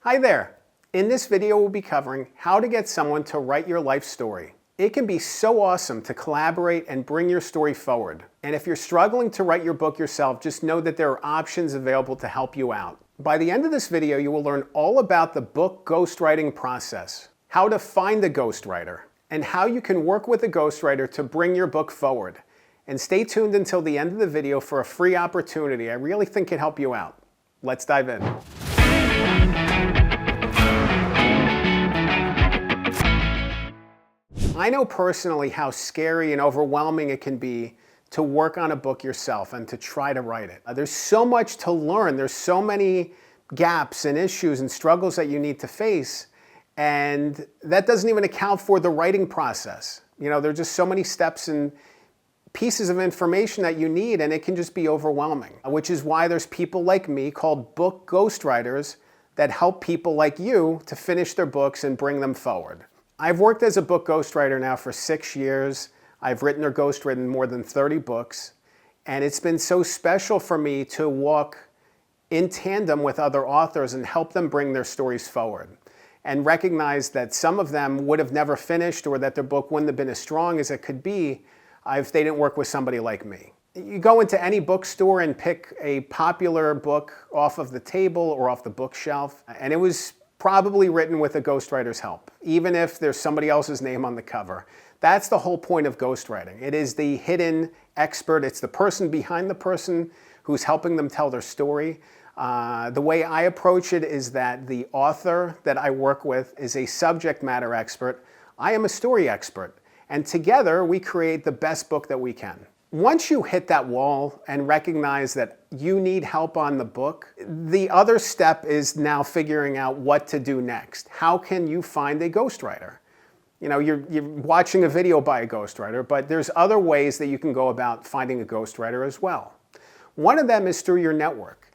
Hi there. In this video, we'll be covering how to get someone to write your life story. It can be so awesome to collaborate and bring your story forward. And if you're struggling to write your book yourself, just know that there are options available to help you out. By the end of this video, you will learn all about the book ghostwriting process, how to find a ghostwriter, and how you can work with a ghostwriter to bring your book forward. And stay tuned until the end of the video for a free opportunity. I really think it can help you out. Let's dive in. I know personally how scary and overwhelming it can be to work on a book yourself and to try to write it. There's so much to learn. There's so many gaps and issues and struggles that you need to face. And that doesn't even account for the writing process. You know, there's just so many steps and pieces of information that you need, and it can just be overwhelming, which is why there's people like me called book ghostwriters that help people like you to finish their books and bring them forward. I've worked as a book ghostwriter now for 6 years. I've written or ghostwritten more than 30 books, and it's been so special for me to walk in tandem with other authors and help them bring their stories forward and recognize that some of them would have never finished or that their book wouldn't have been as strong as it could be if they didn't work with somebody like me. You go into any bookstore and pick a popular book off of the table or off the bookshelf, and it was probably written with a ghostwriter's help, even if there's somebody else's name on the cover. That's the whole point of ghostwriting. It is the hidden expert. It's the person behind the person who's helping them tell their story. The way I approach it is that the author that I work with is a subject matter expert. I am a story expert. And together we create the best book that we can. Once you hit that wall and recognize that you need help on the book, the other step is now figuring out what to do next. How can you find a ghostwriter? You know, you're watching a video by a ghostwriter, but there's other ways that you can go about finding a ghostwriter as well. One of them is through your network.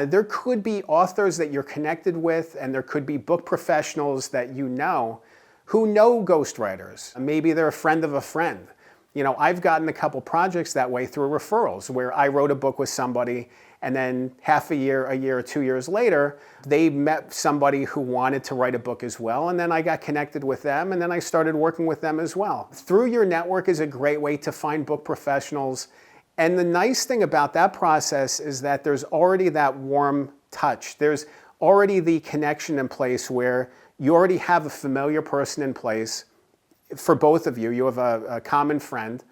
There could be authors that you're connected with, and there could be book professionals that you know who know ghostwriters. Maybe they're a friend of a friend. You know, I've gotten a couple projects that way through referrals where I wrote a book with somebody and then half a year or 2 years later, they met somebody who wanted to write a book as well, and then I got connected with them, and then I started working with them as well. Through your network is a great way to find book professionals, and the nice thing about that process is that there's already that warm touch. There's already the connection in place where you already have a familiar person in place. For both of you, you have a common friend.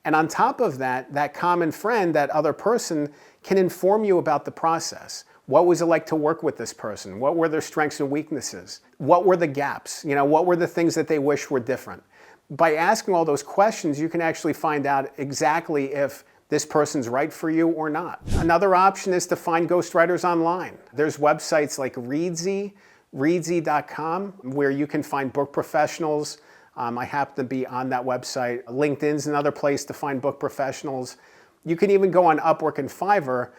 And on top of that, that common friend, that other person, can inform you about the process. What was it like to work with this person? What were their strengths and weaknesses? What were the gaps? You know, what were the things that they wish were different? By asking all those questions, you can actually find out exactly if this person's right for you or not. Another option is to find ghostwriters online. There's websites like Reedsy.com, where you can find book professionals. I happen to be on that website. LinkedIn's another place to find book professionals. You can even go on Upwork and Fiverr,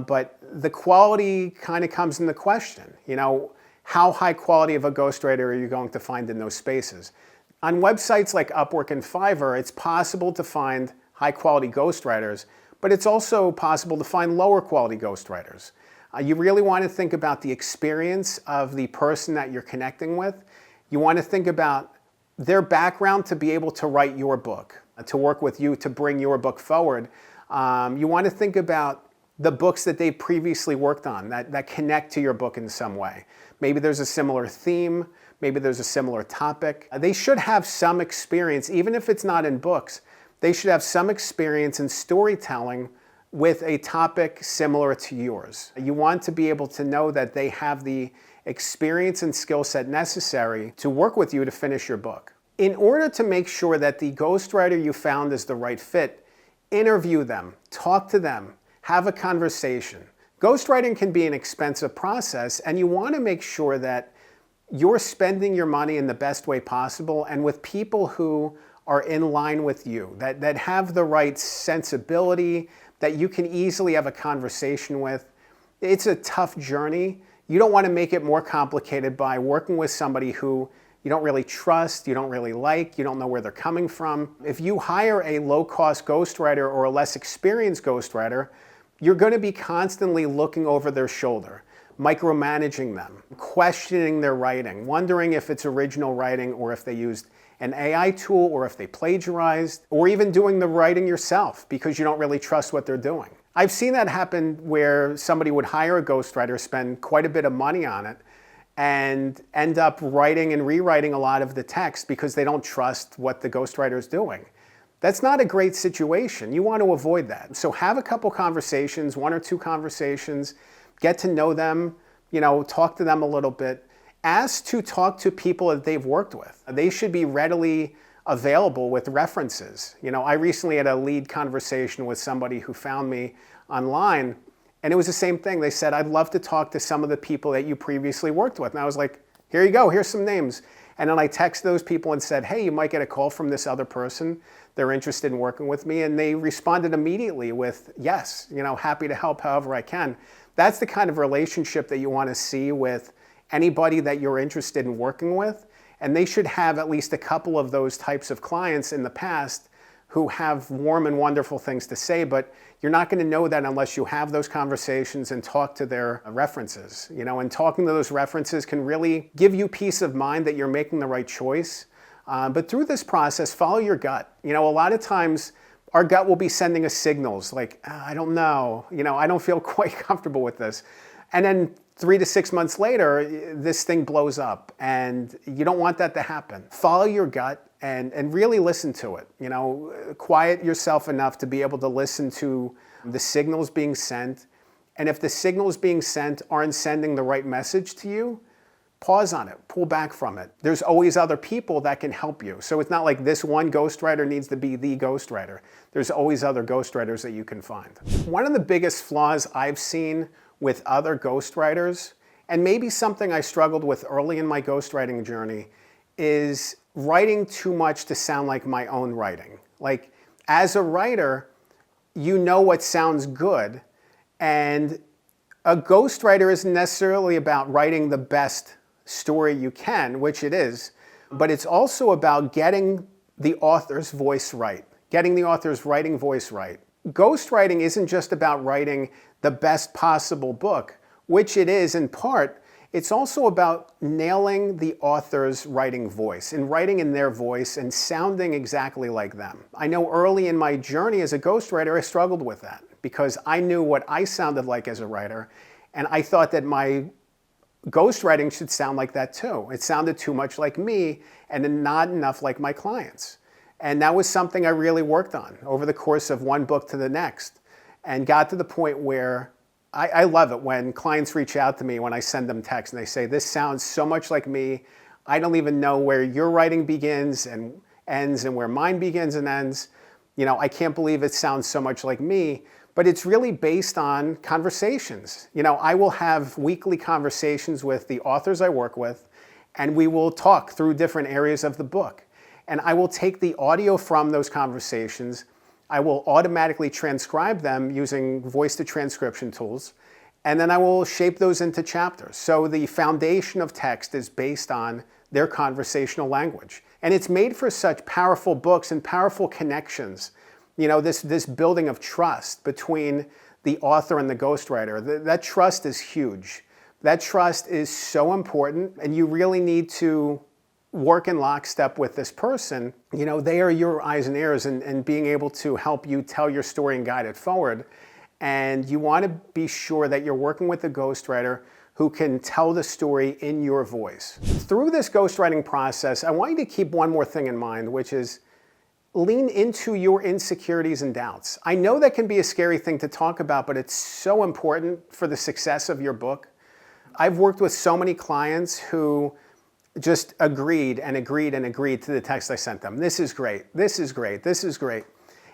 but the quality kind of comes into question. You know, how high quality of a ghostwriter are you going to find in those spaces? On websites like Upwork and Fiverr, it's possible to find high quality ghostwriters, but it's also possible to find lower quality ghostwriters. You really want to think about the experience of the person that you're connecting with. You want to think about their background to be able to write your book, to work with you to bring your book forward. You want to think about the books that they previously worked on that connect to your book in some way. Maybe there's a similar theme, maybe there's a similar topic. They should have some experience, even if it's not in books, they should have some experience in storytelling with a topic similar to yours. You want to be able to know that they have the experience and skill set necessary to work with you to finish your book. In order to make sure that the ghostwriter you found is the right fit, interview them, talk to them, have a conversation. Ghostwriting can be an expensive process, and you want to make sure that you're spending your money in the best way possible and with people who are in line with you, that have the right sensibility, that you can easily have a conversation with. It's a tough journey. You don't want to make it more complicated by working with somebody who you don't really trust, you don't really like, you don't know where they're coming from. If you hire a low-cost ghostwriter or a less experienced ghostwriter, you're going to be constantly looking over their shoulder. micromanaging them, questioning their writing, wondering if it's original writing or if they used an AI tool or if they plagiarized, or even doing the writing yourself because you don't really trust what they're doing. I've seen that happen where somebody would hire a ghostwriter, spend quite a bit of money on it, and end up writing and rewriting a lot of the text because they don't trust what the ghostwriter is doing. That's not a great situation. You want to avoid that. So have a couple conversations, 1 or 2 conversations, get to know them, talk to them a little bit. Ask to talk to people that they've worked with. They should be readily available with references. I recently had a lead conversation with somebody who found me online, and it was the same thing. They said, I'd love to talk to some of the people that you previously worked with. And I was like, here you go, here's some names. And then I texted those people and said, hey, you might get a call from this other person. They're interested in working with me. And they responded immediately with, yes, happy to help however I can. That's the kind of relationship that you want to see with anybody that you're interested in working with. And they should have at least a couple of those types of clients in the past who have warm and wonderful things to say, but you're not going to know that unless you have those conversations and talk to their references. And talking to those references can really give you peace of mind that you're making the right choice. But through this process, follow your gut. A lot of times our gut will be sending us signals like, I don't know, I don't feel quite comfortable with this. And then 3 to 6 months later, this thing blows up, and you don't want that to happen. Follow your gut and really listen to it. Quiet yourself enough to be able to listen to the signals being sent. And if the signals being sent aren't sending the right message to you, pause on it, pull back from it. There's always other people that can help you. So it's not like this one ghostwriter needs to be the ghostwriter. There's always other ghostwriters that you can find. One of the biggest flaws I've seen with other ghostwriters, and maybe something I struggled with early in my ghostwriting journey, is writing too much to sound like my own writing. Like, as a writer, you know what sounds good, and a ghostwriter isn't necessarily about writing the best story you can, which it is, but it's also about getting the author's voice right, getting the author's writing voice right. Ghostwriting isn't just about writing the best possible book, which it is in part. It's also about nailing the author's writing voice and writing in their voice and sounding exactly like them. I know early in my journey as a ghostwriter, I struggled with that because I knew what I sounded like as a writer, and I thought that my ghostwriting should sound like that too. It sounded too much like me and not enough like my clients. And that was something I really worked on over the course of one book to the next, and got to the point where I love it when clients reach out to me when I send them text and they say, this sounds so much like me. I don't even know where your writing begins and ends and where mine begins and ends. I can't believe it sounds so much like me. But it's really based on conversations. I will have weekly conversations with the authors I work with, and we will talk through different areas of the book. And I will take the audio from those conversations. I will automatically transcribe them using voice-to-transcription tools, and then I will shape those into chapters. So the foundation of text is based on their conversational language. And it's made for such powerful books and powerful connections. This building of trust between the author and the ghostwriter. That trust is huge. That trust is so important, and you really need to work in lockstep with this person. They are your eyes and ears and being able to help you tell your story and guide it forward. And you want to be sure that you're working with a ghostwriter who can tell the story in your voice. Through this ghostwriting process, I want you to keep one more thing in mind, which is lean into your insecurities and doubts. I know that can be a scary thing to talk about, but it's so important for the success of your book. I've worked with so many clients who just agreed and agreed and agreed to the text I sent them. This is great, this is great, this is great.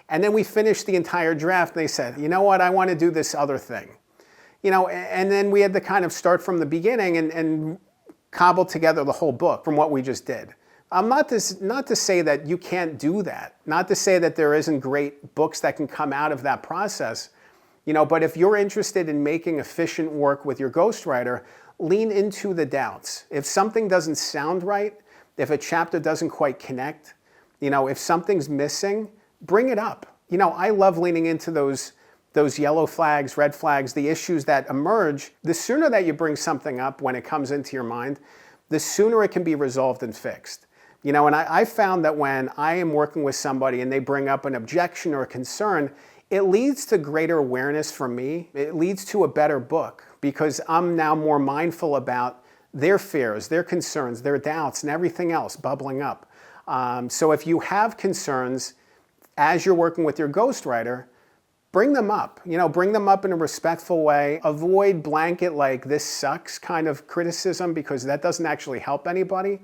And then we finished the entire draft and they said, you know what, I want to do this other thing. And then we had to kind of start from the beginning and cobble together the whole book from what we just did. Not to say that you can't do that, not to say that there isn't great books that can come out of that process, but if you're interested in making efficient work with your ghostwriter, lean into the doubts. If something doesn't sound right, if a chapter doesn't quite connect, if something's missing, bring it up. I love leaning into those those yellow flags, red flags, the issues that emerge, the sooner that you bring something up when it comes into your mind, the sooner it can be resolved and fixed. You know, and I found that when I am working with somebody and they bring up an objection or a concern, it leads to greater awareness for me. It leads to a better book because I'm now more mindful about their fears, their concerns, their doubts, and everything else bubbling up. So if you have concerns as you're working with your ghostwriter, bring them up. You know, bring them up in a respectful way. Avoid blanket like "this sucks" kind of criticism because that doesn't actually help anybody.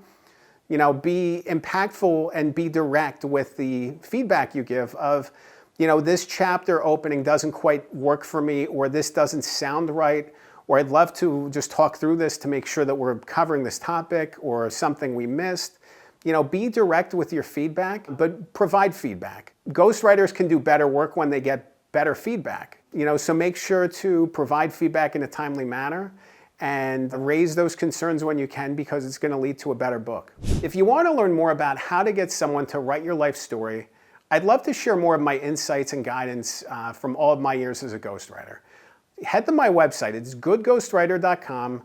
You know, be impactful and be direct with the feedback you give of, you know, this chapter opening doesn't quite work for me, or this doesn't sound right, or I'd love to just talk through this to make sure that we're covering this topic or something we missed. You know, be direct with your feedback, but provide feedback. Ghostwriters can do better work when they get better feedback. You know, so make sure to provide feedback in a timely manner and raise those concerns when you can because it's going to lead to a better book. If you want to learn more about how to get someone to write your life story, I'd love to share more of my insights and guidance from all of my years as a ghostwriter. Head to my website. It's goodghostwriter.com,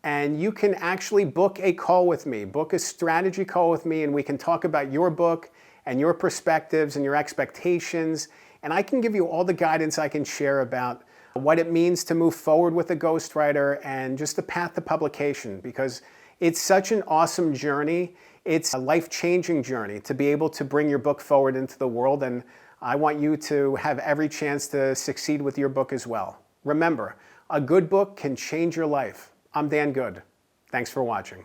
and you can actually book a call with me, book a strategy call with me, and we can talk about your book and your perspectives and your expectations, and I can give you all the guidance I can share about what it means to move forward with a ghostwriter and just the path to publication, because it's such an awesome journey. It's a life-changing journey to be able to bring your book forward into the world, and I want you to have every chance to succeed with your book as well. Remember, a good book can change your life. I'm Dan Good. Thanks for watching.